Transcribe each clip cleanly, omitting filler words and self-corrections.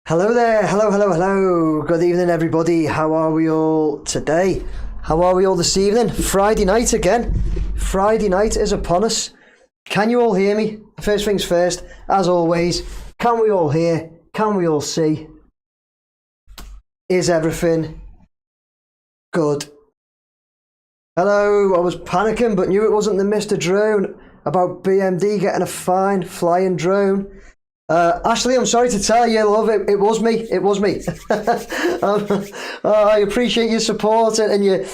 Hello there, hello. Good evening, everybody. How are we all today? How are we all this evening? Friday night again. Friday night is upon us. Can you all hear me? First things first, as always, can we all hear? Can we all see? Is everything good? Hello, I was panicking but knew it wasn't the Mr. Drone about BMD getting a fine flying drone. Ashley, I'm sorry to tell you, love, it was me. I appreciate your support and your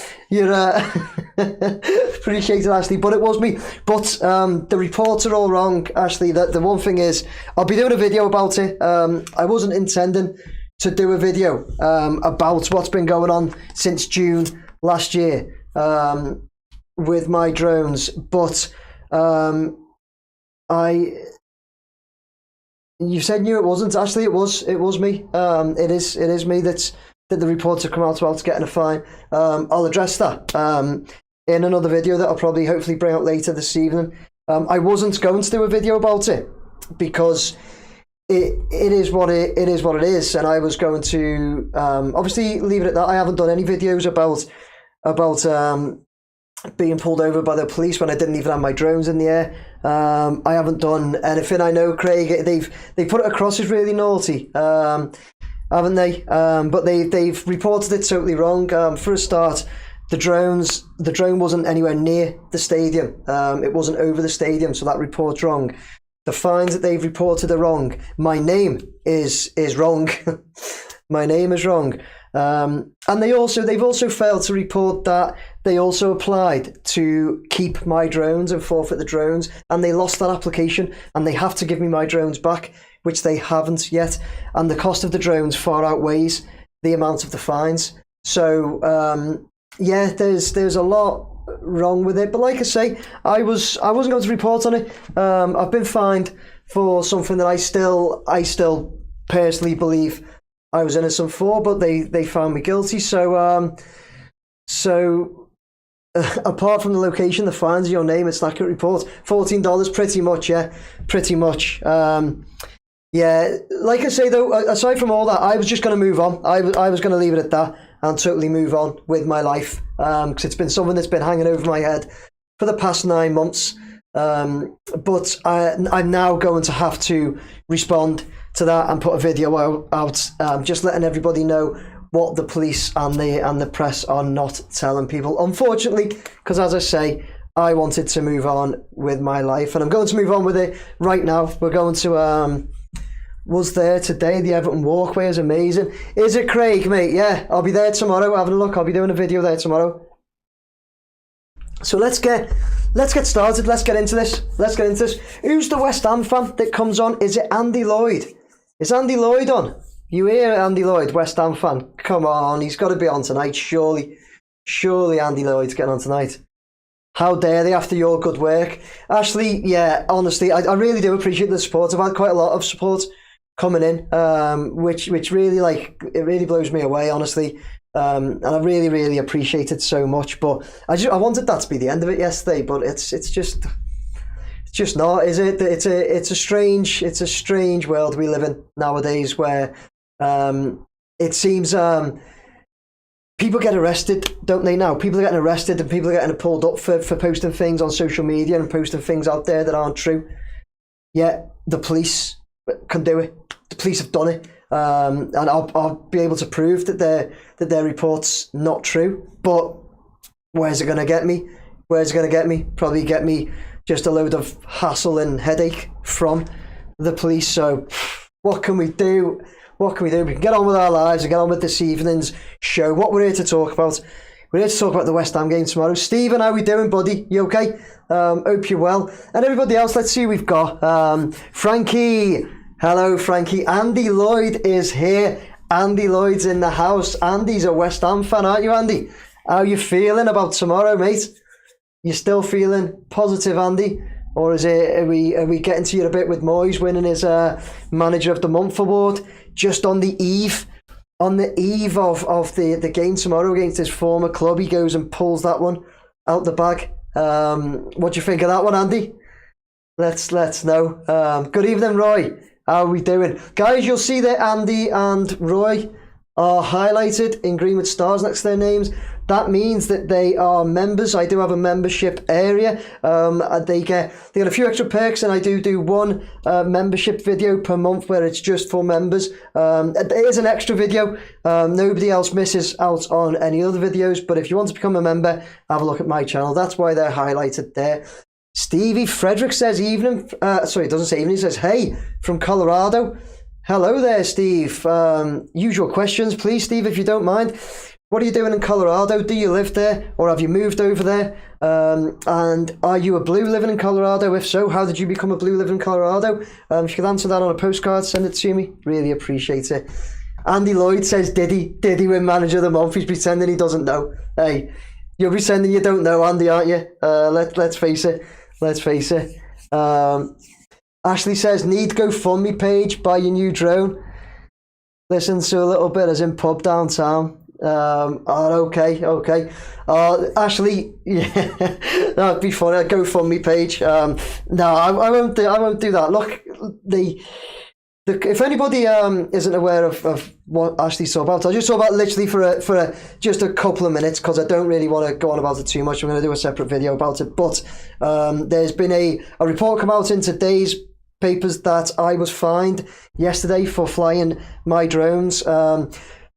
appreciate it, Ashley, but it was me. But the reports are all wrong, Ashley. The one thing is, I'll be doing a video about it. I wasn't intending to do a video about what's been going on since June last year with my drones, but you said knew it wasn't. Actually, it was me. It is me that the reports have come out about getting a fine. I'll address that in another video that I'll probably hopefully bring out later this evening. I wasn't going to do a video about it because it is what it is, and I was going to obviously leave it at that. I haven't done any videos about being pulled over by the police when I didn't even have my drones in the air. I haven't done anything. I know, Craig, they put it across as really naughty, haven't they? But they've reported it totally wrong. For a start, the drone wasn't anywhere near the stadium. It wasn't over the stadium, so that report's wrong. The fines that they've reported are wrong. My name is wrong. My name is wrong. And they've also failed to report that they also applied to keep my drones and forfeit the drones, and they lost that application, and they have to give me my drones back, which they haven't yet. And the cost of the drones far outweighs the amount of the fines. So yeah, there's a lot wrong with it. But like I say, I wasn't going to report on it. I've been fined for something that I still personally believe I was innocent for, but they found me guilty. So apart from the location, the fines, your name, it's an accurate report. $14, pretty much, yeah, pretty much. Yeah, like I say though, aside from all that, I was just going to move on. I was going to leave it at that and totally move on with my life, because it's been something that's been hanging over my head for the past 9 months. But I'm now going to have to respond to that and put a video out, just letting everybody know what the police and the press are not telling people, unfortunately, because as I say, I wanted to move on with my life, and I'm going to move on with it right now. We're going to was there today. The Everton walkway is amazing. Is it, Craig, mate? Yeah, I'll be there tomorrow having a look. I'll be doing a video there tomorrow. So let's get started. Let's get into this. Who's the West Ham fan that comes on? Is it Andy Lloyd? Is Andy Lloyd on? You hear Andy Lloyd, West Ham fan? Come on, he's got to be on tonight, surely. Surely Andy Lloyd's getting on tonight. How dare they after your good work? Ashley, yeah, honestly, I really do appreciate the support. I've had quite a lot of support coming in, which really, like, it really blows me away, honestly. And I really appreciate it so much. But I wanted that to be the end of it yesterday, but it's just not, is it? It's a strange world we live in nowadays, where it seems people get arrested, don't they? Now people are getting arrested and people are getting pulled up for posting things on social media and posting things out there that aren't true. Yet the police can do it. The police have done it, and I'll be able to prove that their report's not true. But where's it going to get me? Probably get me just a load of hassle and headache from the police. So what can we do? We can get on with our lives and get on with this evening's show. What we're here to talk about. We're here to talk about the West Ham game tomorrow. Stephen, how we doing, buddy? You okay? Hope you're well. And everybody else, let's see who we've got. Frankie. Hello, Frankie. Andy Lloyd is here. Andy Lloyd's in the house. Andy's a West Ham fan, aren't you, Andy? How you feeling about tomorrow, mate? You still feeling positive, Andy? Or is it, are we getting to you a bit with Moyes winning his Manager of the Month award just on the eve of the game tomorrow against his former club? He goes and pulls that one out the bag. What do you think of that one, Andy? Let's know. Good evening, Roy. How are we doing? Guys, you'll see that Andy and Roy are highlighted in green with stars next to their names. That means that they are members. I do have a membership area. They get a few extra perks, and I do one membership video per month where it's just for members. It is an extra video. Nobody else misses out on any other videos, but if you want to become a member, have a look at my channel. That's why they're highlighted there. Stevie Frederick says evening. Sorry, it doesn't say evening. He says, hey, from Colorado. Hello there, Steve. Usual questions, please, Steve, if you don't mind. What are you doing in Colorado? Do you live there, or have you moved over there? And are you a blue living in Colorado? If so, how did you become a blue living in Colorado? If you could answer that on a postcard, send it to me. Really appreciate it. Andy Lloyd says, did he win Manager of the Month? He's pretending he doesn't know. Hey, you're pretending you don't know, Andy, aren't you? Let's face it. Let's face it. Ashley says, need GoFundMe page, buy your new drone. Listen to a little bit as in pub downtown. Okay. Ashley, yeah, that'd be funny. A GoFundMe page. No, I won't do that. Look, if anybody isn't aware of what Ashley's talking about, I'll just talk about literally for just a couple of minutes, because I don't really want to go on about it too much. I'm going to do a separate video about it. But there's been a report come out in today's papers that I was fined yesterday for flying my drones.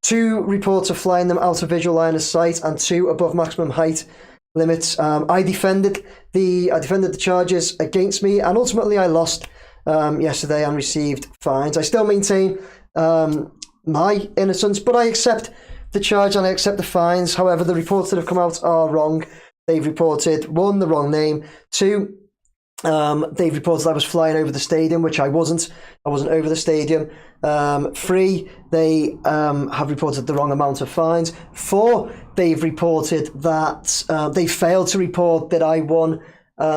2 reports of flying them out of visual line of sight, and 2 above maximum height limits. I defended the charges against me, and ultimately I lost yesterday and received fines. I still maintain my innocence, but I accept the charge and I accept the fines. However, the reports that have come out are wrong. They've reported, 1, the wrong name, 2, they've reported I was flying over the stadium, which I wasn't. I wasn't over the stadium. 3, they have reported the wrong amount of fines. 4, they've reported that they failed to report that I won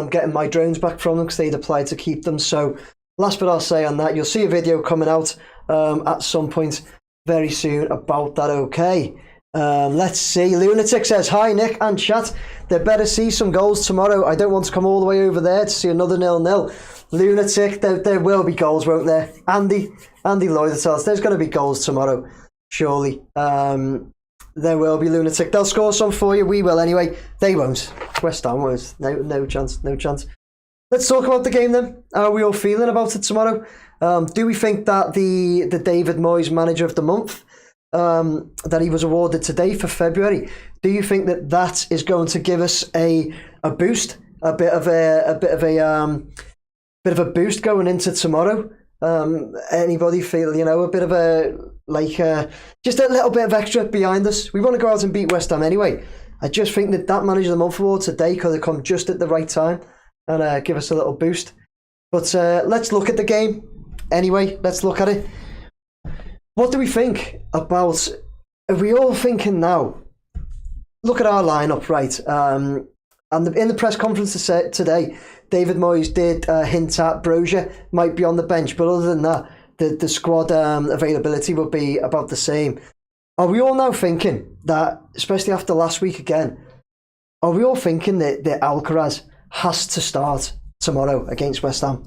getting my drones back from them because they'd applied to keep them. So last bit I'll say on that, you'll see a video coming out at some point very soon about that. Okay. Let's see. Lunatic says, hi Nick and chat, they better see some goals tomorrow. I don't want to come all the way over there to see another 0-0. Lunatic, there will be goals, won't there? Andy Lloyd tells us there's going to be goals tomorrow, surely. There will be, Lunatic. They'll score some for you. We will anyway. They won't. West Ham won't. No chance. Let's talk about the game then. How are we all feeling about it tomorrow? Do we think that the David Moyes Manager of the Month that he was awarded today for February, do you think that is going to give us a boost, a bit of a boost going into tomorrow? Anybody feel, a bit of just a little bit of extra behind us? We want to go out and beat West Ham anyway. I just think that Manager of the Month award today could have come just at the right time and give us a little boost. But let's look at the game anyway. Let's look at it. What do we think about? Are we all thinking now? Look at our lineup, right? And in the press conference today, David Moyes did hint at Brozier might be on the bench, but other than that, the squad availability will be about the same. Are we all now thinking that, especially after last week again, are we all thinking that Alcaraz has to start tomorrow against West Ham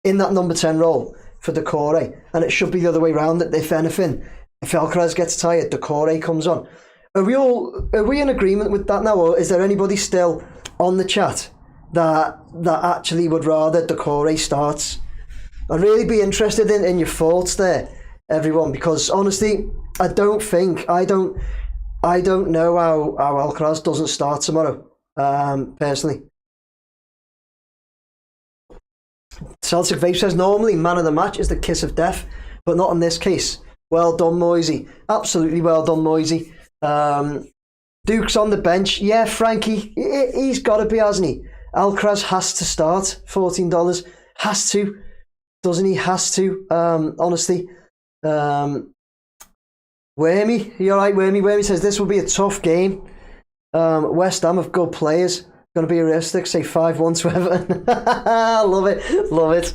in that number 10 role for Decore? And it should be the other way around, that if anything, if Alcaraz gets tired, Decore comes on. Are we in agreement with that now, or is there anybody still on the chat that actually would rather Decore starts? I'd really be interested in your thoughts there, everyone, because honestly, I don't know how Alcaraz doesn't start tomorrow, personally. Celtic Vape says, normally man of the match is the kiss of death, but not in this case. Well done, Moisey. Absolutely well done, Moisey. Duke's on the bench. Yeah, Frankie, he's got to be, hasn't he? Alcaraz has to start. $14. Has to. Doesn't he? Has to. Honestly. Wormy, you alright, Wormy? Wormy says, this will be a tough game. West Ham have good players. Going to be realistic, say 5-1 to Everton. Love it.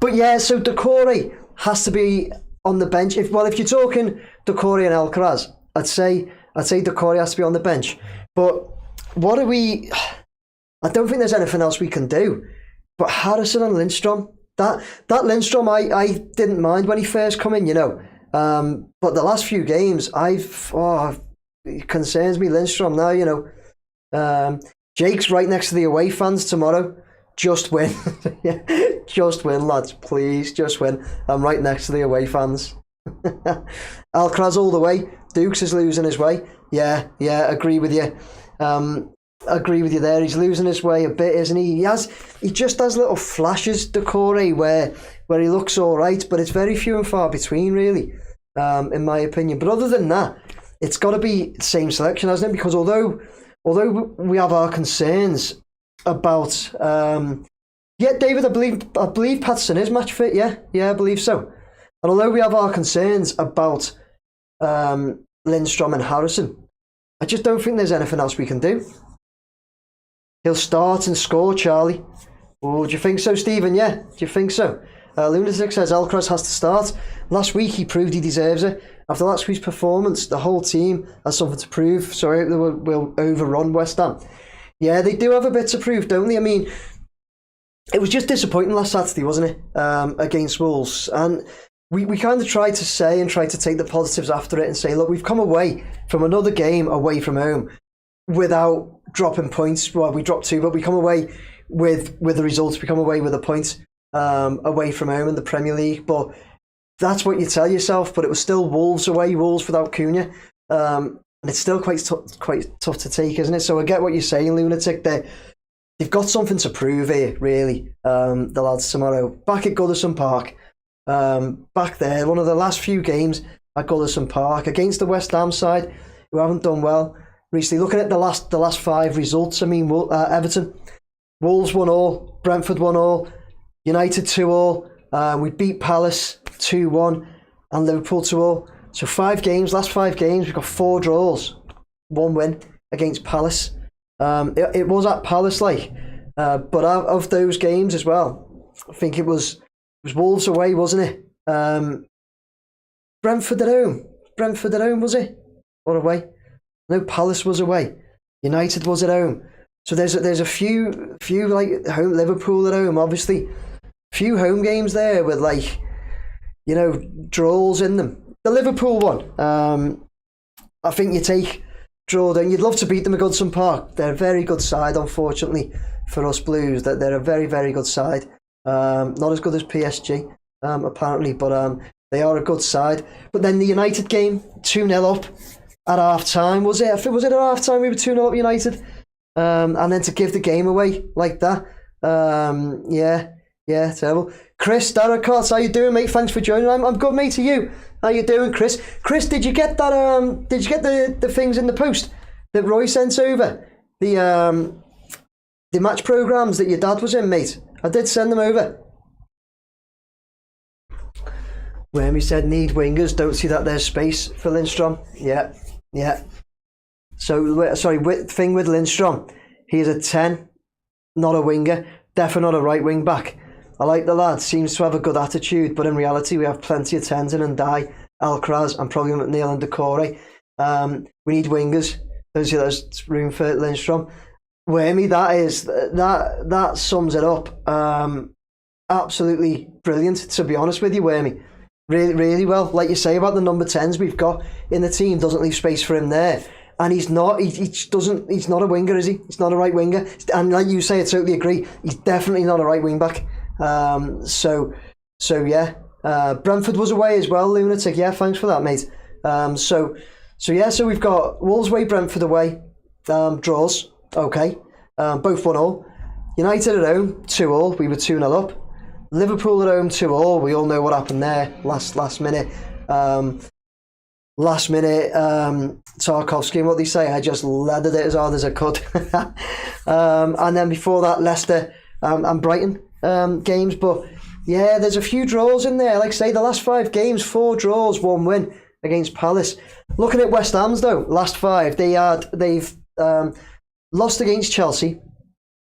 But yeah, so Decore has to be on the bench. If you're talking Decore and Alcaraz, I'd say Decore has to be on the bench. But I don't think there's anything else we can do. But Harrison and Lindstrom, That Lindstrom, I didn't mind when he first come in, you know. But the last few games, it concerns me, Lindstrom now, you know. Jake's right next to the away fans tomorrow. Just win. Just win, lads. Please, just win. I'm right next to the away fans. Alcaraz all the way. Dukes is losing his way. Yeah, agree with you. Agree with you there. He's losing his way a bit, isn't he? He just has little flashes, Decore, where he looks all right, but it's very few and far between, really, in my opinion. But other than that, it's got to be the same selection, hasn't it? Because although we have our concerns about, David, I believe Patterson is match fit. Yeah, I believe so. And although we have our concerns about Lindstrom and Harrison, I just don't think there's anything else we can do. He'll start and score, Charlie. Oh, do you think so, Stephen? Yeah, do you think so? Lunatic says Alcaraz has to start. Last week he proved he deserves it. After last week's performance, the whole team has something to prove, so I hope they will overrun West Ham. Yeah, they do have a bit to prove, don't they? I mean, it was just disappointing last Saturday, wasn't it? Against Wolves. And we kind of tried to say and tried to take the positives after it and say, look, we've come away from another game away from home without dropping points. Well, we dropped 2, but we come away with the results. We come away with a point away from home in the Premier League. But that's what you tell yourself. But it was still Wolves away, Wolves without Cunha. And it's still quite tough to take, isn't it? So I get what you're saying, Lunatic. They've got something to prove here, really, the lads tomorrow. Back at Goodison Park. Back there, one of the last few games at Goodison Park against the West Ham side, who haven't done well recently. Looking at the last 5 results, I mean, Everton, Wolves 1-1, Brentford 1-1, United 2-1, we beat Palace 2-1, and Liverpool 2-1. So 5 games, last 5 games, we've got 4 draws, 1 win against Palace. It was at Palace, but of those games as well, I think it was Wolves away, wasn't it? Brentford at home, was it? Or away? No, Palace was away. United was at home. So there's a few like home, Liverpool at home, obviously. Few home games there with draws in them. The Liverpool one, I think you take draw then. You'd love to beat them at Goodison Park. They're a very good side, unfortunately, for us Blues. They're a very, very good side. Not as good as PSG, apparently, but they are a good side. But then the United game, 2-0 up at half-time, was it? Was it at half-time we were 2-0 up United? And then to give the game away like that. Yeah, terrible. Chris Darracott, how you doing, mate? Thanks for joining. I'm good, mate. To you? How you doing, Chris? Chris, did you get that? Did you get the things in the post that Roy sent over? The match programs that your dad was in, mate. I did send them over. Wormy said need wingers. Don't see that there's space for Lindstrom. Yeah. So sorry, thing with Lindstrom, he's a 10, not a winger. Definitely not a right wing back. I like the lad, seems to have a good attitude, but in reality we have plenty of 10s in and Dye, Alcaraz, and probably McNeil and Decore. We need wingers. Don't see there's room for Lindstrom. Wormy, that sums it up. Absolutely brilliant, to be honest with you, Wormy. Really, really well. Like you say about the number 10s we've got in the team, doesn't leave space for him there. And he's not a winger, is he? He's not a right winger. And like you say, I totally agree. He's definitely not a right wing back. So yeah. Brentford was away as well, Lunatic. Yeah, thanks for that, mate. So we've got Wolves away, Brentford away, draws. Okay. Both 1-1. United at home, 2-2. We were 2-0 up. Liverpool at home, 2-2. We all know what happened there last minute. Tarkovsky, and what they say, I just leathered it as hard as I could. And then before that, Leicester and Brighton games. But yeah, there's a few draws in there. Like I say, the last 5 games, 4 draws, 1 win against Palace. Looking at West Ham's though, last 5, they've lost against Chelsea,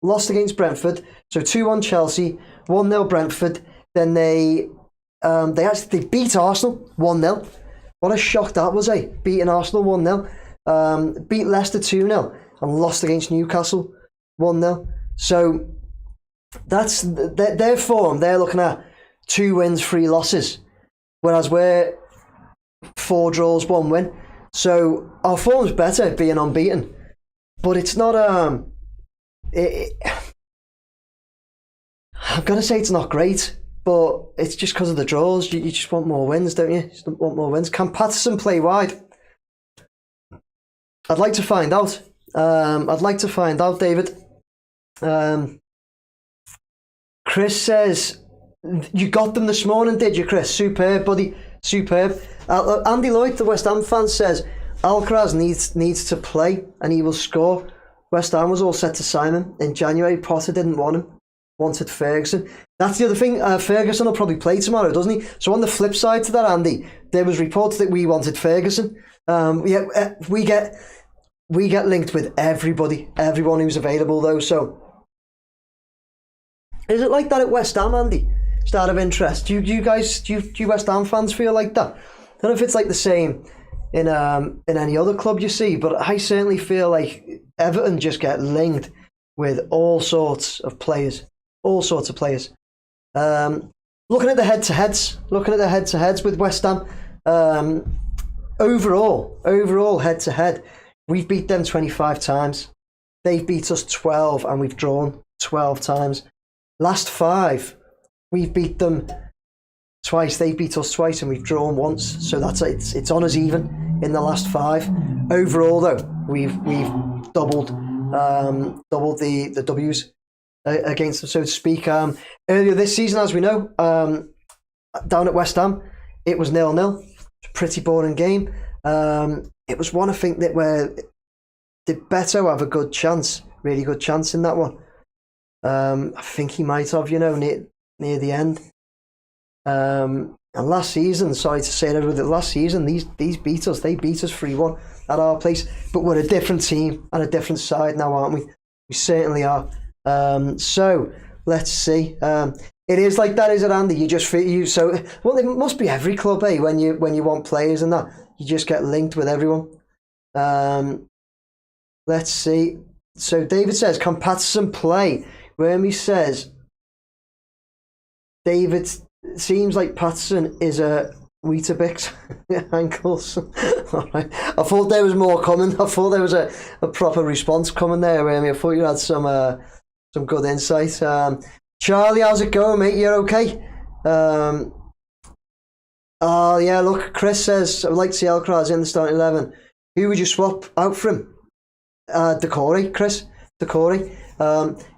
lost against Brentford, so 2-1 Chelsea, 1-0 Brentford. Then they beat Arsenal 1-0. What a shock that was, eh? Beating Arsenal 1-0. Beat Leicester 2-0 and lost against Newcastle 1-0. So that's their form. They're looking at 2 wins, 3 losses, whereas we're 4 draws, 1 win. So our form's better being unbeaten, but it's not. I'm gonna say it's not great, but it's just because of the draws. You just want more wins, don't you? You just want more wins. Can Patterson play wide? I'd like to find out. David. Chris says, you got them this morning, did you, Chris? Superb, buddy. Superb. Andy Lloyd, the West Ham fan, says, Alcaraz needs to play and he will score. West Ham was all set to sign him in January. Potter didn't want him. Wanted Ferguson. That's the other thing. Ferguson will probably play tomorrow, doesn't he? So on the flip side to that, Andy, there was reports that we wanted Ferguson. We get linked with everyone who's available though. So is it like that at West Ham, Andy? Just out of interest, do you West Ham fans feel like that? I don't know if it's like the same in any other club you see, but I certainly feel like Everton just get linked with all sorts of players. Looking at the head-to-heads with West Ham, overall head-to-head, we've beat them 25 times. They've beat us 12 and we've drawn 12 times. Last 5, we've beat them twice. They beat us twice and we've drawn once. So it's on us even in the last 5. Overall, though, we've doubled the W's against them, so to speak. Earlier this season, as we know, down at West Ham, it was 0-0. Pretty boring game. It was one, I think, that where did Beto have a good chance, really good chance in that one. I think he might have, near the end. And last season, sorry to say it, last season, these beat us. They beat us 3-1 at our place. But we're a different team and a different side now, aren't we? We certainly are. So let's see. It is like that, is it, Andy? You just feel well. It must be every club, eh? When you want players and that, you just get linked with everyone. Let's see. So David says, can Patterson play? Wormy says, David, seems like Patterson is a Weetabix ankles. All right. I thought there was more coming. I thought there was a proper response coming there, Wormy. I thought you had some good insight. Charlie, how's it going, mate? You're okay? Oh yeah, look, Chris says, I would like to see Alcaraz in the starting 11. Who would you swap out for him? Decore, Chris. Decore.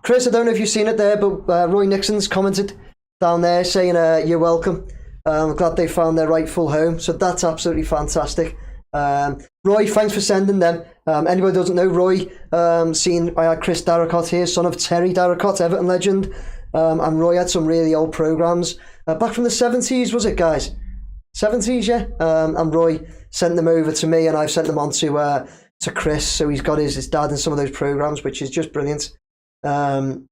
Chris, I don't know if you've seen it there, but Roy Nixon's commented down there saying you're welcome. I'm glad they found their rightful home. So that's absolutely fantastic. Roy, thanks for sending them. Anybody who doesn't know, Roy, I had Chris Darracott here, son of Terry Darracott, Everton legend. And Roy had some really old programmes back from the 70s, was it, guys? 70s, yeah. And Roy sent them over to me, and I've sent them on to Chris. So he's got his dad in some of those programmes, which is just brilliant. So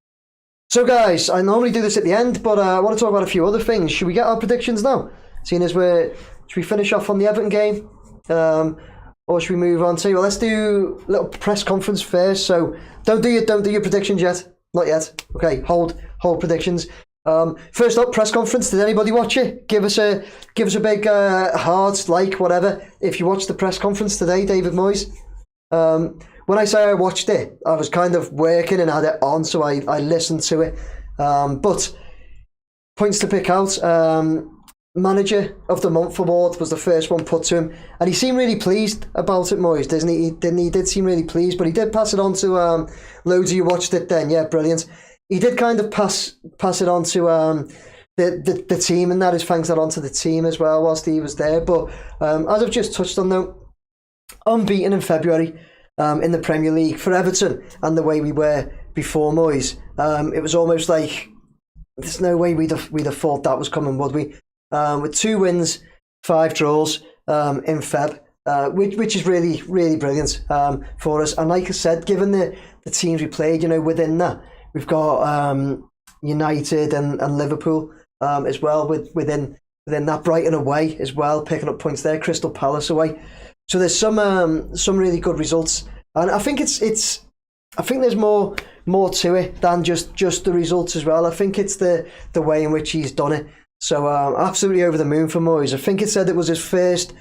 guys, I normally do this at the end, but I want to talk about a few other things. Should we get our predictions now? Seeing as should we finish off on the Everton game? Or should we move on to, well, let's do a little press conference first. So don't do your predictions yet. Not yet. Okay, hold predictions. First up, press conference. Did anybody watch it? Give us a big heart, like, whatever, if you watched the press conference today, David Moyes. When I say I watched it, I was kind of working and had it on, so I listened to it. But points to pick out. Manager of the Month award was the first one put to him, and he seemed really pleased about it, Moyes, didn't he? He did seem really pleased, but he did pass it on to loads of you watched it then. Yeah, brilliant. He did kind of pass it on to the team, and that is thanks that on to the team as well whilst he was there. But as I've just touched on, though, unbeaten in February in the Premier League for Everton, and the way we were before Moyes, it was almost like there's no way we'd have thought that was coming, would we? With 2 wins, 5 draws in Feb, which is really, really brilliant for us. And like I said, given the teams we played, within that, we've got United and Liverpool as well within that. Brighton away as well, picking up points there. Crystal Palace away. So there's some really good results, and I think I think there's more more to it than just the results as well. I think it's the way in which he's done it. So absolutely over the moon for Moyes. I think it said it was his first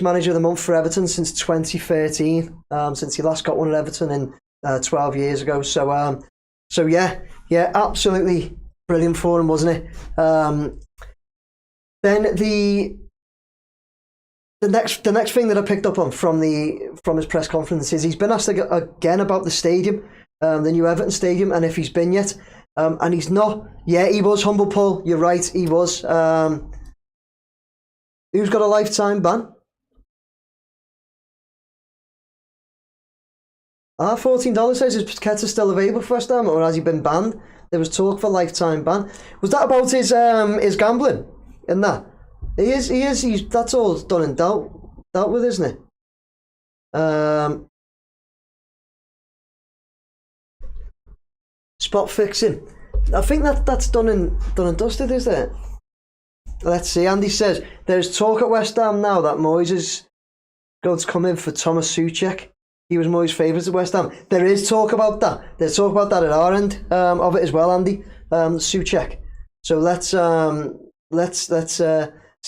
manager of the month for Everton since 2013, since he last got one at Everton in 12 years ago. So yeah, absolutely brilliant for him, wasn't it? Then the next thing that I picked up on from his press conference is he's been asked again about the stadium, the new Everton stadium, and if he's been yet, and he's not. Yeah, he was, humble Paul. You're right, he was. Who's got a lifetime ban? $14 says is Paqueta still available for West Ham, or has he been banned? There was talk for lifetime ban. Was that about his gambling in that? He is. That's all done and dealt with, isn't it? Spot fixing. I think that's done and dusted, is it? Let's see. Andy says there's talk at West Ham now that Moyes is going to come in for Thomas Souček. He was Moyes' favourite at West Ham. There is talk about that. There's talk about that at our end of it as well, Andy. Souček. So let's see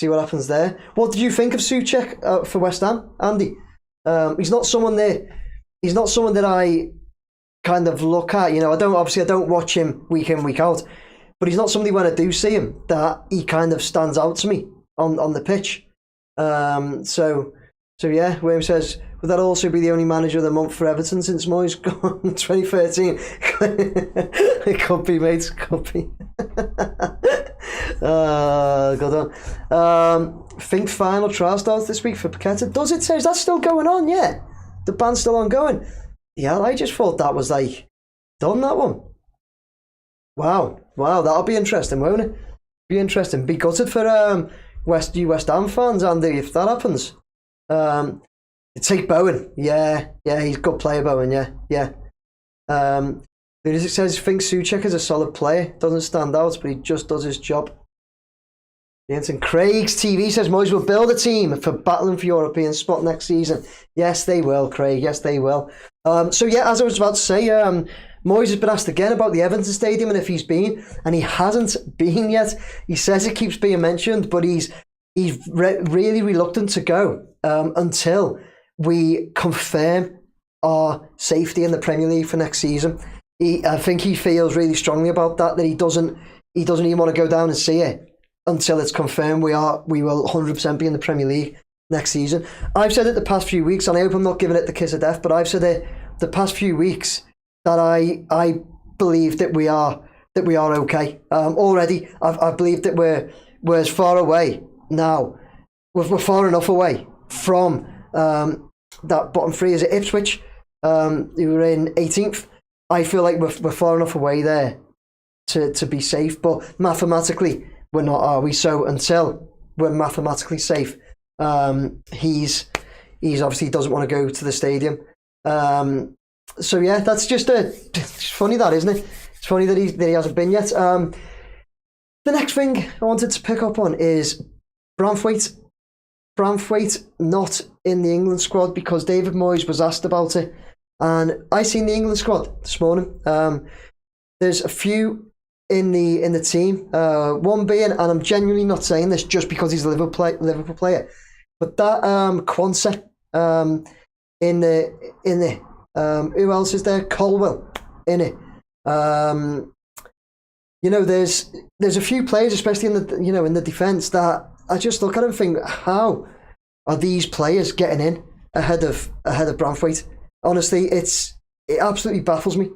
what happens there. What did you think of Souček for West Ham, Andy? He's not someone that I kind of look at. You know, I don't watch him week in, week out. But he's not somebody, when I do see him, that he kind of stands out to me on the pitch. So yeah, William says, would that also be the only manager of the month for Everton since Moyes gone in 2013? It could be, mate. Could be. Good on. Think final trial starts this week for Paqueta. Does it say? Is that still going on? Yeah. The ban's still ongoing. Yeah, I just thought that was like done, that one. Wow, that'll be interesting, won't it? Be interesting. Be gutted for West Ham fans, Andy, if that happens. Take Bowen. Yeah, he's a good player, Bowen, yeah. It says, think Souček is a solid player. Doesn't stand out, but he just does his job. And Craig's TV says Moyes will build a team for battling for European spot next season. Yes, they will, Craig. Yes, they will. So yeah, as I was about to say, Moyes has been asked again about the Everton Stadium and if he's been, and he hasn't been yet. He says it keeps being mentioned, but he's really reluctant to go until we confirm our safety in the Premier League for next season. I think he feels really strongly about that he doesn't even want to go down and see it until it's confirmed we will 100% be in the Premier League next season. I've said it the past few weeks, and I hope I'm not giving it the kiss of death, but I've said it the past few weeks that I believe that we are okay. Already, I believe that we're as far away now. We're far enough away from that bottom three. Is it Ipswich? We were in 18th. I feel like we're far enough away there to be safe, but mathematically we're not, are we? So until we're mathematically safe, he's obviously doesn't want to go to the stadium. So yeah, that's just it's funny, that, isn't it? It's funny that he hasn't been yet. The next thing I wanted to pick up on is Branthwaite. Branthwaite not in the England squad because David Moyes was asked about it, and I seen the England squad this morning. There's a few in the team. One being, and I'm genuinely not saying this just because he's a Liverpool player, but that Quansah in the who else is there? Colwell in it. There's a few players, especially in the defence, that I just look at them and think, how are these players getting in ahead of Branthwaite? Honestly, it absolutely baffles me.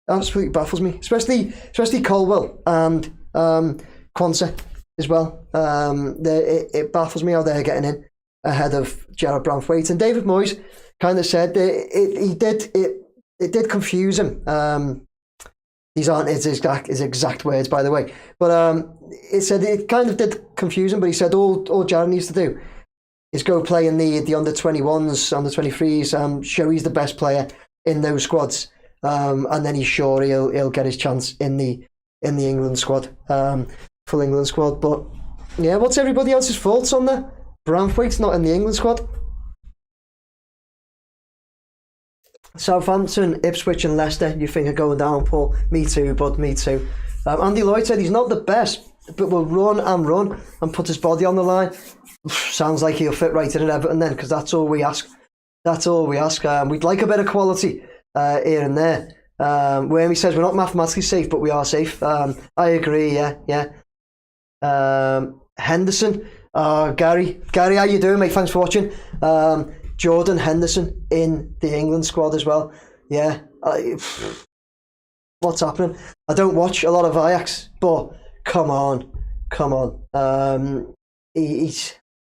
Absolutely baffles me, especially Colwell and Quansah as well. It baffles me how they're getting in ahead of Gerard Branthwaite. And David Moyes kind of said that it did confuse him. These aren't his exact words, by the way, but it said it kind of did confuse him. But he said all Gerard needs to do is go play in the under 21s, under 23s, show he's the best player in those squads. And then he's sure he'll get his chance in the England squad, full England squad. But yeah, what's everybody else's thoughts on that? Branthwaite's not in the England squad. Southampton, Ipswich and Leicester, you think are going down, Paul? Me too, bud, me too. Andy Lloyd said he's not the best, but will run and put his body on the line. Sounds like he'll fit right in at Everton then, because that's all we ask. That's all we ask. We'd like a bit of quality here and there. Wormy says we're not mathematically safe, but we are safe. I agree, yeah. Henderson, Gary, how you doing, mate? Thanks for watching. Jordan Henderson in the England squad as well. Yeah. What's happening? I don't watch a lot of Ajax, but come on. He's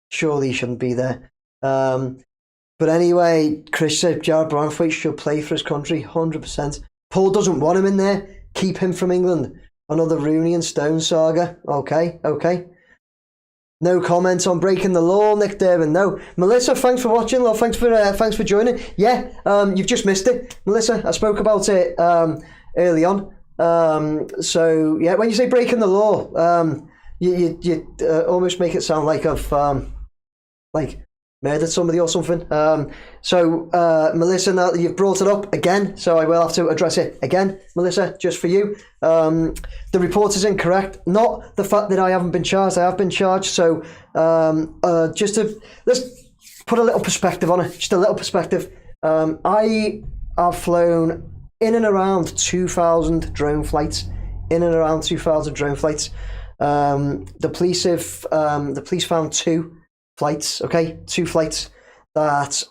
surely he shouldn't be there. But anyway, Chris said Jared Branthwaite should play for his country, 100%. Paul doesn't want him in there. Keep him from England. Another Rooney and Stone saga. Okay. No comments on breaking the law, Nick Durbin. No. Melissa, thanks for watching, love. Thanks for joining. Yeah, you've just missed it, Melissa. I spoke about it early on. So yeah, when you say breaking the law, you almost make it sound like I've murdered somebody or something. So Melissa, now that you've brought it up again, so I will have to address it again, Melissa, just for you. The report is incorrect. Not the fact that I haven't been charged. I have been charged. So let's put a little perspective on it. Just a little perspective. I have flown in and around 2,000 drone flights. The police found two flights that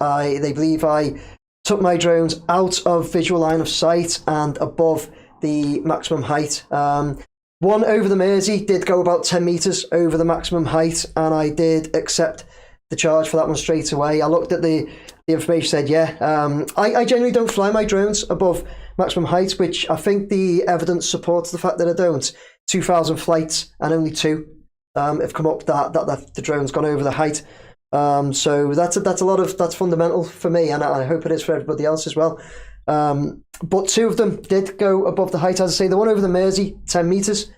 they believe I took my drones out of visual line of sight and above the maximum height. One over the Mersey did go about 10 meters over the maximum height, and I did accept the charge for that one straight away. I looked at the information, said I generally don't fly my drones above maximum height, which I think the evidence supports the fact that I don't. 2,000 flights and only two have come up that the drone's gone over the height. So that's fundamental for me, and I hope it is for everybody else as well. But two of them did go above the height. As I say, the one over the Mersey, 10 meters.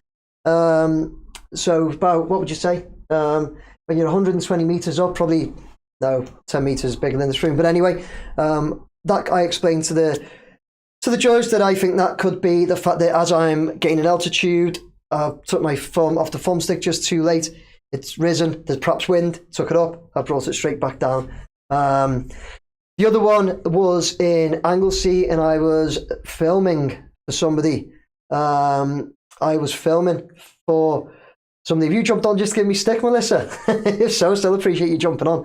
So about, what would you say? When you're 120 meters up, probably, no, 10 meters bigger than this room. But anyway, that I explained to the judge that I think that could be the fact that as I'm gaining altitude, I took my thumb off the thumb stick just too late. It's risen, there's perhaps wind, took it up, I brought it straight back down. The other one was in Anglesey, and I was filming for somebody. I was filming for somebody. Have you jumped on just to give me stick, Melissa? If so, still appreciate you jumping on.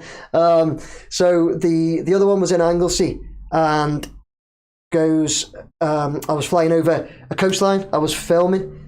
So the other one was in Anglesey, and I was flying over a coastline. I was filming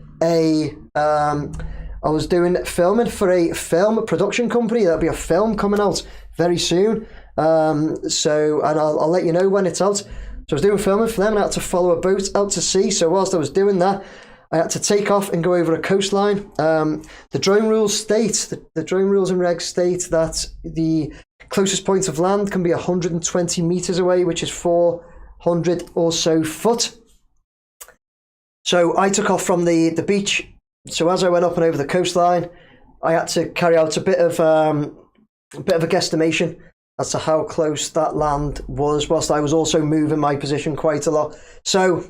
filming for a film production company. There'll be a film coming out very soon. So I'll let you know when it's out. So I was doing filming for them, and I had to follow a boat out to sea. So whilst I was doing that, I had to take off and go over a coastline. The drone rules the drone rules and regs state that the closest point of land can be 120 meters away, which is 400 or so foot. So I took off from the beach. So as I went up and over the coastline, I had to carry out a bit of a guesstimation as to how close that land was, whilst I was also moving my position quite a lot. So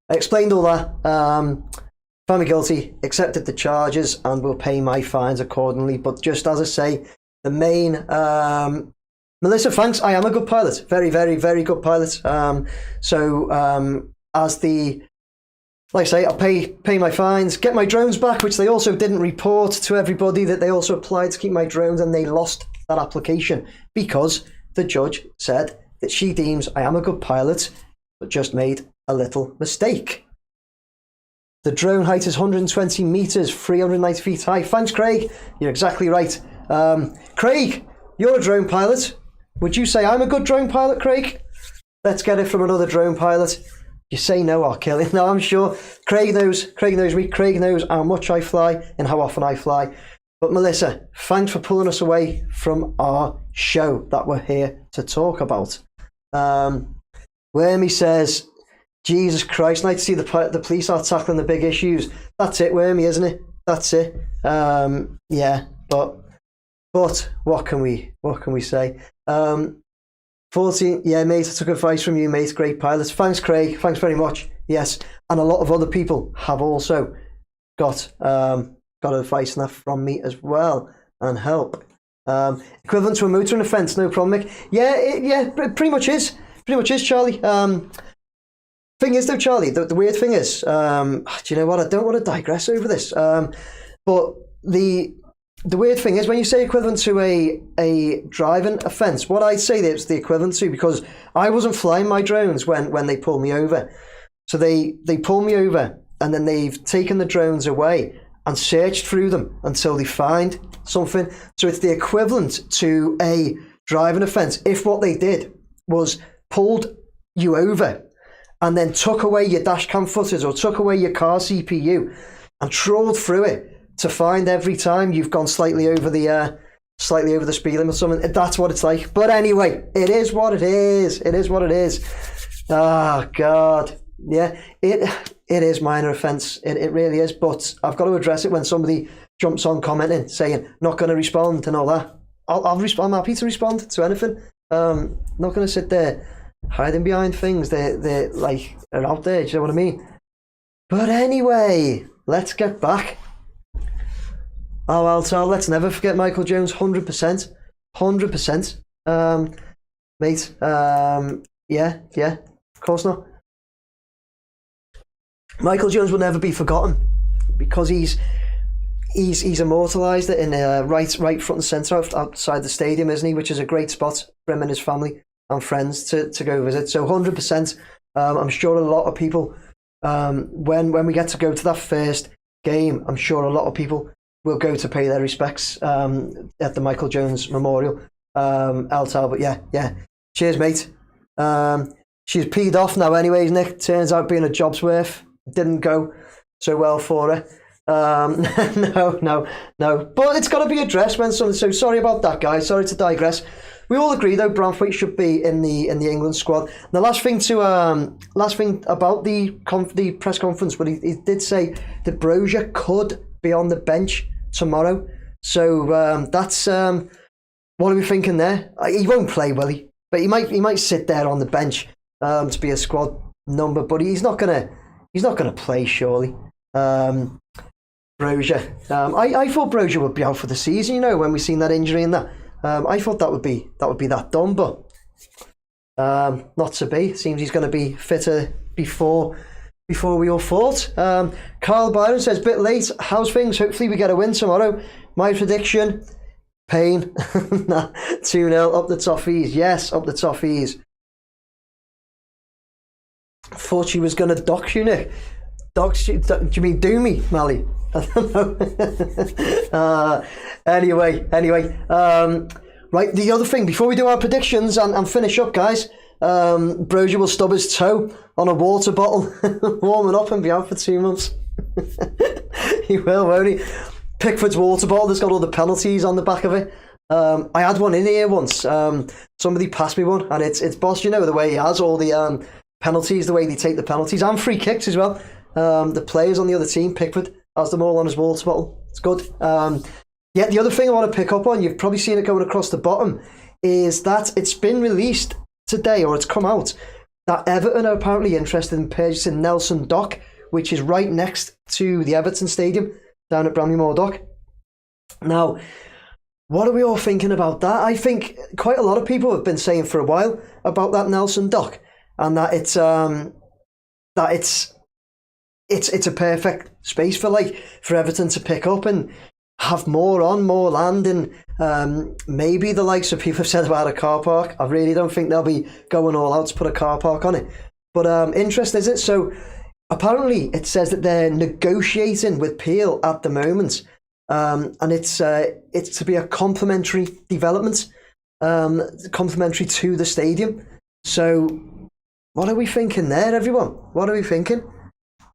I explained all that, found me guilty, accepted the charges, and will pay my fines accordingly. But just as I say, the main Melissa, thanks. I am a good pilot, very, very, very good pilot. Like I say, I'll pay my fines, get my drones back, which they also didn't report to everybody that they also applied to keep my drones, and they lost that application because the judge said that she deems I am a good pilot, but just made a little mistake. The drone height is 120 meters, 390 feet high. Thanks, Craig. You're exactly right. Craig, you're a drone pilot. Would you say I'm a good drone pilot, Craig? Let's get it from another drone pilot. You say no, I'll kill you. No, I'm sure. Craig knows me. Craig knows how much I fly and how often I fly. But Melissa, thanks for pulling us away from our show that we're here to talk about. Wormy says, Jesus Christ, nice to see the police are tackling the big issues. That's it, Wormy, isn't it? That's it. Yeah, but what can we say? 14, yeah, mate, I took advice from you, mate. Great pilots. Thanks, Craig. Thanks very much. Yes, and a lot of other people have also got advice on that from me as well, and help. Equivalent to a motoring offence, no problem, Mick. Yeah, it pretty much is. Pretty much is, Charlie. Thing is, though, Charlie, the weird thing is, do you know what? I don't want to digress over this, but the weird thing is when you say equivalent to a driving offence, what I'd say it's the equivalent to, because I wasn't flying my drones when they pulled me over. So they pulled me over and then they've taken the drones away and searched through them until they find something. So it's the equivalent to a driving offence if what they did was pulled you over and then took away your dashcam footage or took away your car CPU and trawled through it to find every time you've gone slightly over the speed limit or something. That's what it's like. But anyway, it is what it is. It is what it is. Oh, God. Yeah, it is minor offence. It really is. But I've got to address it when somebody jumps on commenting, saying, not going to respond and all that. I'll respond. I'm happy to respond to anything. Not going to sit there hiding behind things. They're out there. Do you know what I mean? But anyway, let's get back. Oh, let's never forget Michael Jones, 100%. 100%. Mate, yeah, of course not. Michael Jones will never be forgotten because he's immortalised it in right front and centre outside the stadium, isn't he? Which is a great spot for him and his family and friends to go visit. So 100%. I'm sure a lot of people, when we get to go to that first game, I'm sure a lot of people will go to pay their respects at the Michael Jones Memorial. El Talbot, yeah. Cheers, mate. She's peed off now anyways, Nick. Turns out being a job's worth didn't go so well for her. No. But it's got to be addressed when something. So sorry about that, guys. Sorry to digress. We all agree though, Branthwaite should be in the England squad. The last thing about the press conference, but he did say that Brozier could be on the bench tomorrow. So that's what are we thinking there? He won't play, will he? But he might sit there on the bench to be a squad number. But he's not gonna play, surely. Brozier. I thought Brozier would be out for the season. You know, when we seen that injury and that. I thought that would be that done, but not to be. Seems he's going to be fitter before we all thought. Carl Byron says, bit late. How's things? Hopefully we get a win tomorrow. My prediction, Pain. 2-0 up the Toffees. Yes, up the Toffees. Thought she was going to dox you, Nick. Dox you? Do you mean do me, Mally? I don't know. Anyway. Right, the other thing, before we do our predictions and finish up, guys, Brozier will stub his toe on a water bottle, warming up and be out for 2 months. He will, won't he? Pickford's water bottle that's got all the penalties on the back of it. I had one in here once. Somebody passed me one, and it's Boss, you know, the way he has all the penalties, the way they take the penalties, and free kicks as well. The players on the other team, Pickford, has them all on his water bottle. It's good. Yeah, the other thing I want to pick up on, you've probably seen it going across the bottom, is that it's been released today, or it's come out, that Everton are apparently interested in purchasing Nelson Dock, which is right next to the Everton Stadium down at Bramley-Moore Dock. Now, what are we all thinking about that? I think quite a lot of people have been saying for a while about that Nelson Dock, and that it's a perfect space for Everton to pick up and have more land, and maybe the likes of people have said about a car park. I really don't think they'll be going all out to put a car park on it. But interest is it? So apparently it says that they're negotiating with Peel at the moment, and it's to be a complementary development, complementary to the stadium. So what are we thinking there, everyone? What are we thinking?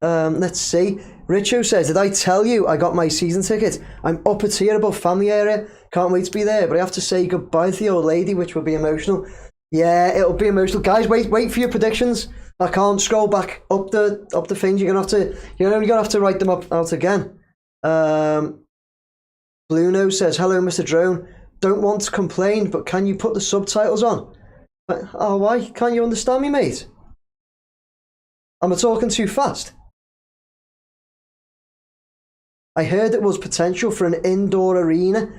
Let's see. Richo says, did I tell you I got my season ticket? I'm up a tier above family area. Can't wait to be there, but I have to say goodbye to the old lady, which will be emotional. Yeah, it'll be emotional. Guys, wait for your predictions. I can't scroll back up the things. You're only gonna have to write them out again. Bluno says, hello Mr. Drone. Don't want to complain, but can you put the subtitles on? Oh, why? Can't you understand me, mate? Am I talking too fast? I heard it was potential for an indoor arena.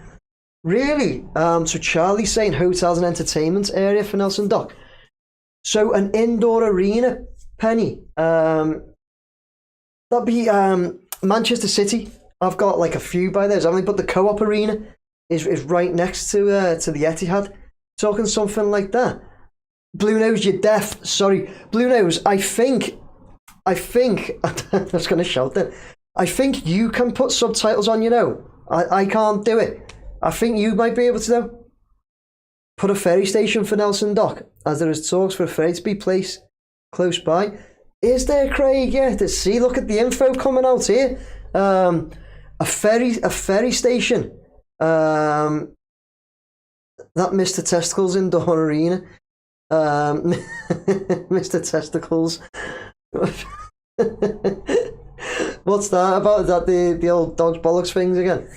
Really? So Charlie's saying hotels and entertainment area for Nelson Dock. So an indoor arena, Penny. That'd be Manchester City. I've got like a few by there, but the Co-op Arena is right next to the Etihad. Talking something like that. Blue Nose, you're deaf. Sorry, Blue Nose. I think. I was going to shout then. I think you can put subtitles on. I can't do it. I think you might be able to though. Put a ferry station for Nelson Dock, as there is talks for a ferry to be placed close by. Is there, Craig? Yeah. See, look at the info coming out here. A ferry station. That Mr. Testicles indoor arena. Mr. Testicles. What's that about? Is that the old dog's bollocks things again?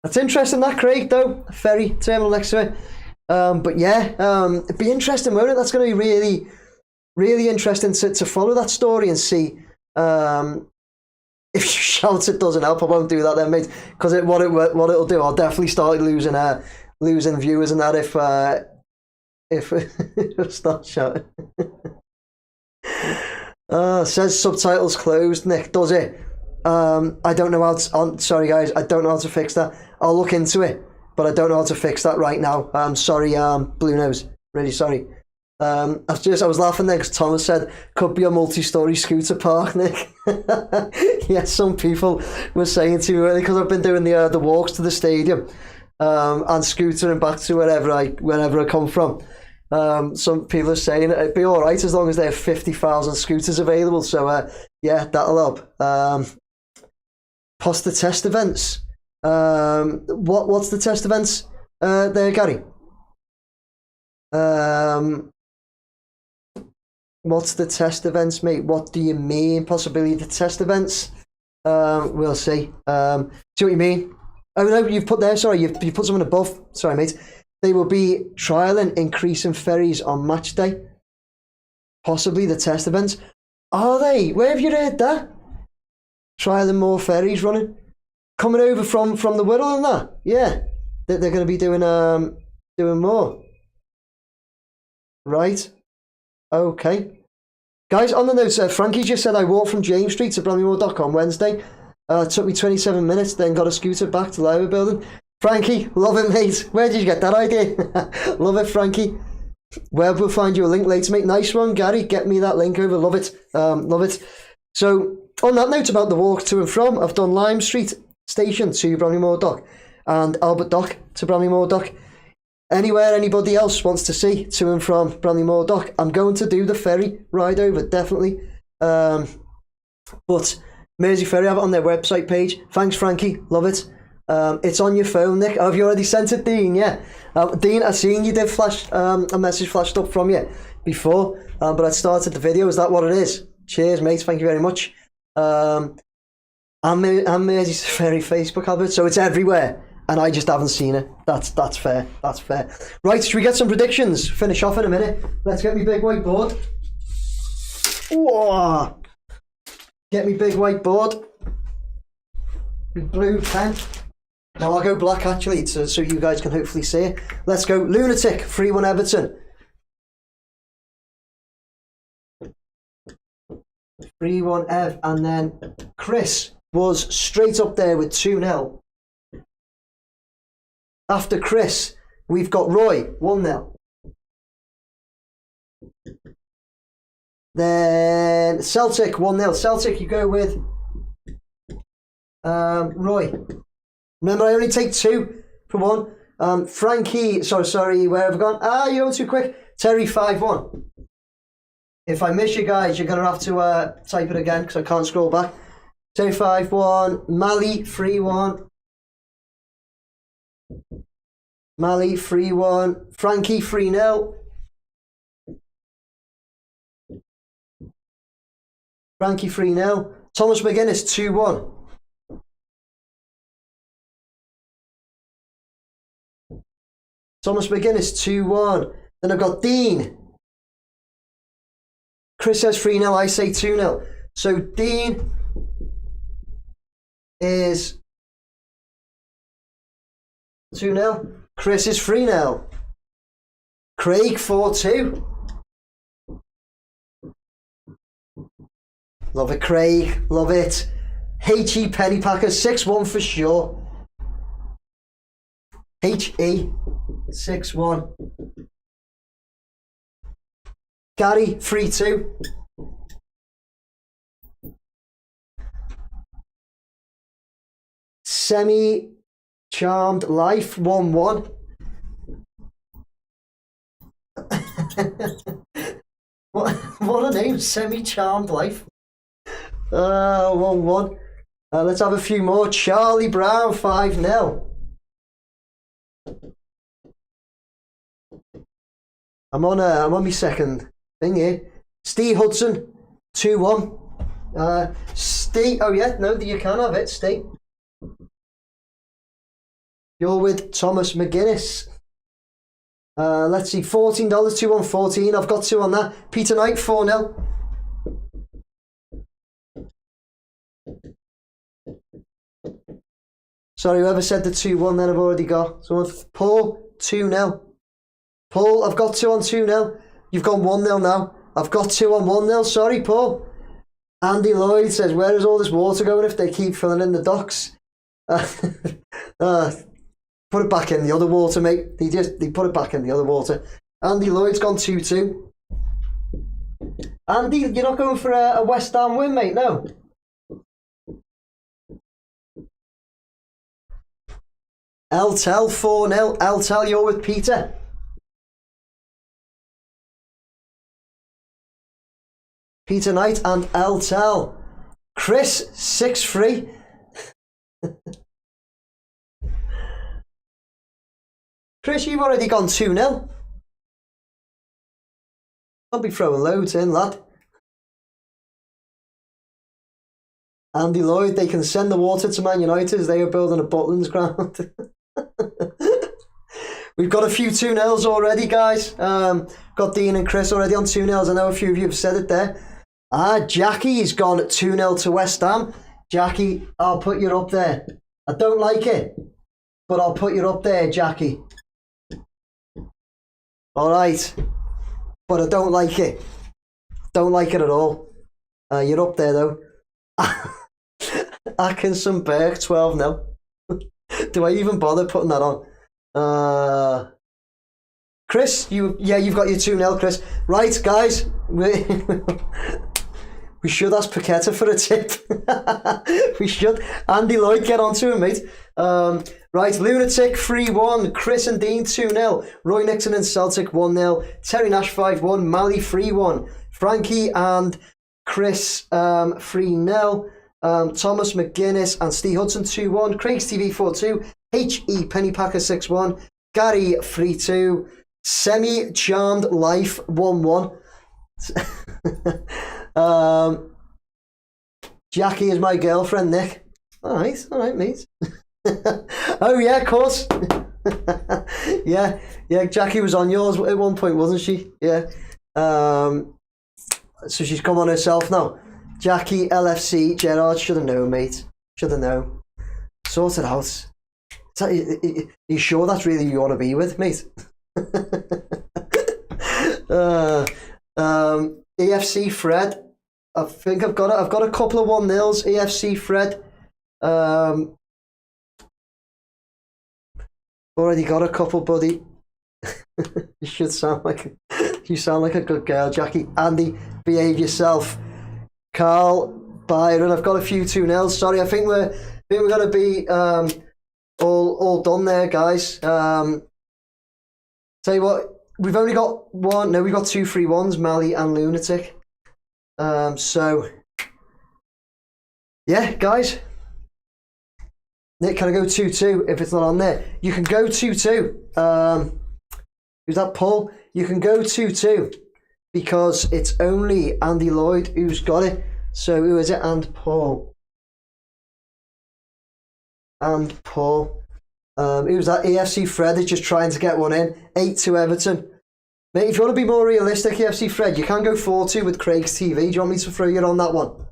That's interesting, that, Craig, though. A ferry terminal next to it. But yeah, it'd be interesting, won't it? That's going to be really, really interesting to follow that story and see. If you shout it doesn't help, I won't do that then, mate. Because what it'll do, I'll definitely start losing viewers and that if I start shouting. Says subtitles closed, Nick. Does it? I don't know how to. Sorry, guys. I don't know how to fix that. I'll look into it, but I don't know how to fix that right now. I'm sorry, Blue Nose. Really sorry. I was laughing there because Thomas said could be a multi-story scooter park, Nick. Yeah, some people were saying to me because I've been doing the walks to the stadium and scootering back to wherever I come from. Some people are saying it'd be all right as long as they have 50,000 scooters available. So yeah, that'll help. Post the test events. What's the test events there, Gary? What's the test events, mate? What do you mean? Possibly the test events? We'll see. See what you mean? Oh no, you've put there. Sorry, you've put something above. Sorry, mate. They will be trialling increasing ferries on match day. Possibly the test events. Are they? Where have you heard that? Trialling more ferries running, coming over from the Wirral and that. Yeah, they're going to be doing more. Right. Okay. Guys, on the notes, Frankie just said I walked from James Street to Bramley-Moore Dock on Wednesday. It took me 27 minutes, then got a scooter back to the Library Building. Frankie, love it, mate. Where did you get that idea? Love it, Frankie. Well, we'll find you a link later, mate. Nice one, Gary. Get me that link over. Love it. Love it. So, on that note about the walk to and from, I've done Lime Street Station to Bramley-Moore Dock and Albert Dock to Bramley-Moore Dock. Anywhere anybody else wants to see to and from Bramley-Moore Dock, I'm going to do the ferry ride over, definitely. But Mersey Ferry have it on their website page. Thanks, Frankie. Love it. It's on your phone, Nick. Have you already sent it, Dean? Yeah. Dean, I seen you did flash a message flashed up from you before, but I started the video. Is that what it is? Cheers, mate. Thank you very much. And Mersey Ferry Facebook advert, so it's everywhere. And I just haven't seen it. That's fair. That's fair. Right, should we get some predictions? Finish off in a minute. Let's get me big white board. Whoa. Get me big white board. Blue pen. Now I'll go black actually, so you guys can hopefully see it. Let's go. Lunatic, 3-1 Everton. 3-1 Ev. And then Chris was straight up there with 2-0. After Chris, we've got Roy, 1-0. Then Celtic, 1-0. Celtic, you go with Roy. Remember, I only take 2 for 1. Frankie, sorry, where have I gone? You're too quick. Terry, 5-1. If I miss you guys, you're going to have to type it again because I can't scroll back. Terry, 5-1. Mali, 3-1. Mali, 3-1. Frankie, 3-0. Frankie, 3-0. Thomas McGuinness, 2-1. Thomas McGuinness 2-1. Then I've got Dean. Chris says 3-0, I say 2-0. So Dean is 2-0. Chris is 3-0. Craig 4-2. Love it, Craig. Love it. H.E. Pennypacker 6-1 for sure. H.E. 6-1. Gary 3-2. Semi-charmed life 1-1. what a name, semi-charmed life. 1-1. Let's have a few more. Charlie Brown 5-0. I'm on my second thing here. Steve Hudson 2-1. Steve, oh yeah, no, you can have it, Steve. You're with Thomas McGuinness. Let's see, $14, 2-1-14. I've got 2 on that. Peter Knight 4-0. Sorry, whoever said the 2-1 then I've already got. So Paul 2-0. Paul, I've got 2 on 2-0. You've gone 1-0 now. I've got 2 on 1-0. Sorry, Paul. Andy Lloyd says, where is all this water going if they keep filling in the docks? Put it back in the other water, mate. They put it back in the other water. Andy Lloyd's gone 2-2. Andy, you're not going for a West Ham win, mate? No. Eltel 4-0. Eltel, you're with Peter. Peter Knight and Eltel. Chris 6-3. Chris, you've already gone 2-0. I'll be throwing loads in, lad. Andy Lloyd, they can send the water to Man United as they are building a Butlins ground. We've got a few 2-0s already, guys. Got Dean and Chris already on 2-0s. I know a few of you have said it there. Jackie's gone 2-0 to West Ham. Jackie, I'll put you up there. I don't like it, but I'll put you up there, Jackie. All right, but I don't like it. Don't like it at all. You're up there though. Atkinson Berg 12-0. Do I even bother putting that on? Chris, you've got your 2-0, Chris. Right, guys, we should ask Paqueta for a tip. We should. Andy Lloyd, get onto him, mate. Right, Lunatic 3-1. Chris and Dean 2-0. Roy Nixon and Celtic 1-0. Terry Nash 5-1. Mally 3-1. Frankie and Chris 3-0. Thomas McGuinness and Steve Hudson 2-1. Craig's TV 4-2. H.E. Pennypacker 6-1. Gary 3-2. Semi-charmed life 1-1. Jackie is my girlfriend, Nick. All right, mate. Oh yeah, of course. yeah, Jackie was on yours at one point, wasn't she? Yeah. So she's come on herself now. Jackie, LFC, Gerard, should have known, mate. Should have known. Sort it out. Are you sure that's really who you want to be with, mate? EFC Fred. I think I've got a couple of 1-0s. EFC Fred. Already got a couple, buddy. You sound like a good girl, Jackie. Andy, behave yourself. Carl, Byron, I've got a few 2-0s. Sorry, I think we're gonna be all done there, guys. Tell you what, we've only got one. No, we've got 2 3-1s, Mally and Lunatic. So yeah, guys. Nick, can I go 2-2 if it's not on there? You can go 2-2. Who's that, Paul? You can go 2-2 because it's only Andy Lloyd who's got it. So who is it? And Paul. Who's that? EFC Fred is just trying to get one in. 8-2 Everton. Mate, if you want to be more realistic, EFC Fred, you can go 4-2 with Craig's TV. Do you want me to throw you on that one?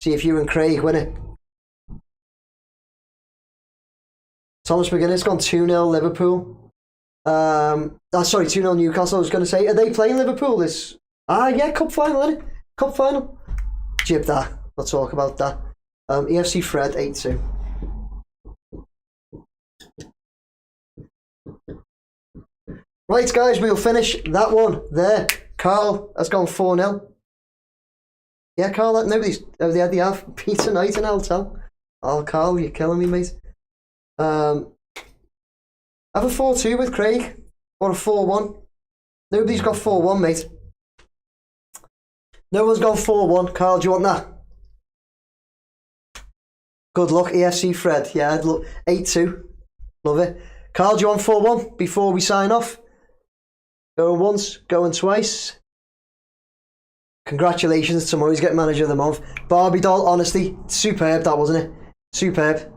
See if you and Craig win it. Thomas McGuinness gone 2-0 Liverpool. Sorry, 2-0 Newcastle. I was going to say, are they playing Liverpool this? Yeah, cup final, isn't it? Cup final. Jib that. I'll talk about that. EFC Fred 8-2. Right, guys, we'll finish that one there. Carl has gone 4-0. Yeah, Carl, nobody's... Oh, they have Peter Knight and Altel. Oh, Carl, you're killing me, mate. Have a 4-2 with Craig. Or a 4-1. Nobody's got 4-1, mate. No one's gone 4-1. Carl, do you want that? Good luck, EFC Fred. Yeah, 8-2. Love it. Carl, do you want 4-1 before we sign off? Going once, going twice. Congratulations to Murray's getting manager of the month. Barbie doll, honestly, superb that, wasn't it? Superb.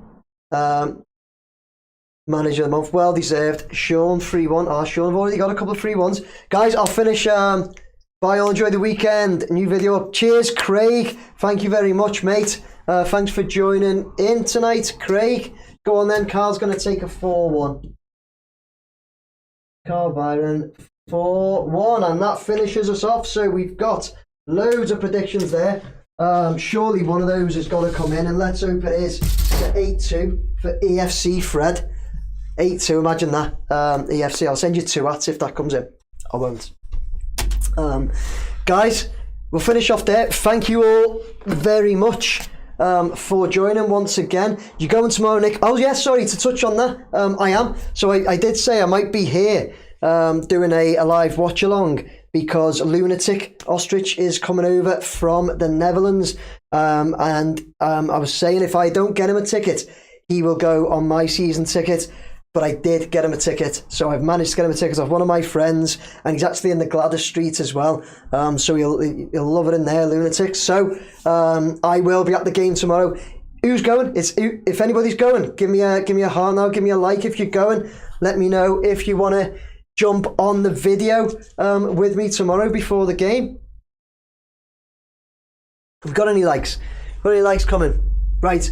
Manager of the month, well deserved. Sean, 3-1. Oh, Sean, I've already got a couple of 3-1s. Guys, I'll finish. Bye, all enjoy the weekend. New video up. Cheers, Craig. Thank you very much, mate. Thanks for joining in tonight, Craig. Go on then, Carl's going to take a 4-1. Carl Byron, 4-1, and that finishes us off. So we've got loads of predictions there. Surely one of those is going to come in, and let's hope it is the 8-2 for EFC Fred. 8-2, imagine that. EFC, I'll send you 2 hats if that comes in. I won't. Guys, we'll finish off there. Thank you all very much for joining once again. You going tomorrow, Nick? Oh yeah, sorry, to touch on that, I am. So I did say I might be here doing a live watch along because Lunatic Ostrich is coming over from the Netherlands, and I was saying if I don't get him a ticket, he will go on my season ticket. But I did get him a ticket, so I've managed to get him a ticket off one of my friends, and he's actually in the Gladys Street as well. So he'll love it in there, Lunatic. So I will be at the game tomorrow. Who's going? If anybody's going, give me a heart now, give me a like if you're going. Let me know if you want to jump on the video with me tomorrow before the game. We've got any likes? Got any likes coming? Right.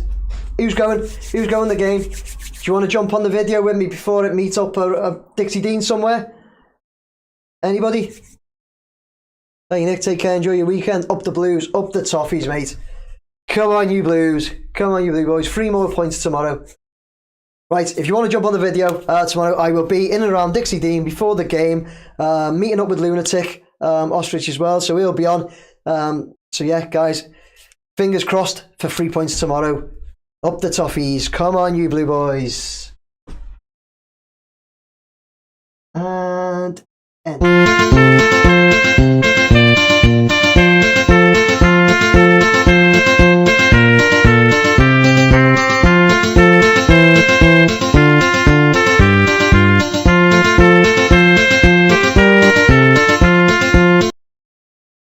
Who's going? Who's going the game? Do you want to jump on the video with me before it meets up at Dixie Dean somewhere? Anybody? Hey Nick, take care, enjoy your weekend. Up the Blues, up the Toffees, mate. Come on, you Blues. Come on, you Blue Boys. 3 more points tomorrow. Right, if you want to jump on the video tomorrow, I will be in and around Dixie Dean before the game, meeting up with Lunatic, Ostrich as well, so he'll be on. So yeah, guys, fingers crossed for 3 points tomorrow. Up the Toffees. Come on, you Blue Boys. And end.